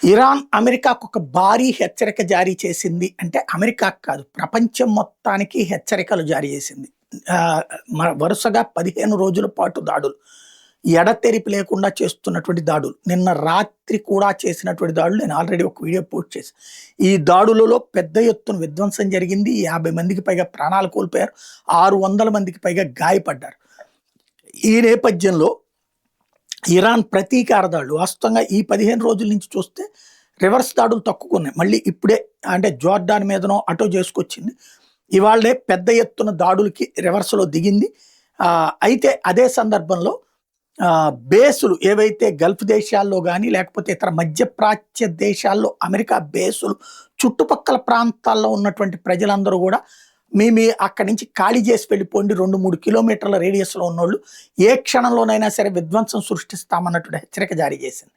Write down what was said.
Iran అమెరికాకు ఒక భారీ హెచ్చరిక జారీ చేసింది. అంటే అమెరికాకు కాదు, ప్రపంచం మొత్తానికి హెచ్చరికలు జారీ చేసింది. వరుసగా 15 రోజుల పాటు దాడులు. ఎడతెరిపి లేకుండా చేస్తున్నటువంటి దాడులు. నిన్న రాత్రి కూడా చేసినటువంటి దాడులు నేను ఆల్రెడీ ఒక వీడియో పోస్ట్ చేశాను. ఈ దాడులలో పెద్ద ఎత్తున విధ్వంసం జరిగింది. 50 మందికి పైగా ప్రాణాలు కోల్పోయారు. 600 మందికి పైగా గాయపడ్డారు. ఈ నేపథ్యంలో ఇరాన్ ప్రతీకార దాడులు వాస్తవంగా ఈ 15 రోజుల నుంచి చూస్తే రివర్స్ దాడులు తక్కువన్నాయి. మళ్ళీ ఇప్పుడే అంటే జోర్డాన్ మీదనో అటో చేసుకొచ్చింది. ఇవాళే పెద్ద ఎత్తున దాడులకి రివర్స్లో దిగింది. అయితే అదే సందర్భంలో బేసులు ఏవైతే గల్ఫ్ దేశాల్లో కానీ లేకపోతే ఇతర మధ్యప్రాచ్య దేశాల్లో అమెరికా బేసులు చుట్టుపక్కల ప్రాంతాల్లో ఉన్నటువంటి ప్రజలందరూ కూడా మీ అక్కడి నుంచి ఖాళీ చేసి వెళ్ళిపోండి, 2-3 కిలోమీటర్ల రేడియస్లో ఉన్నోళ్ళు ఏ క్షణంలోనైనా సరే విధ్వంసం సృష్టిస్తామన్నటువంటి హెచ్చరిక జారీ చేసింది.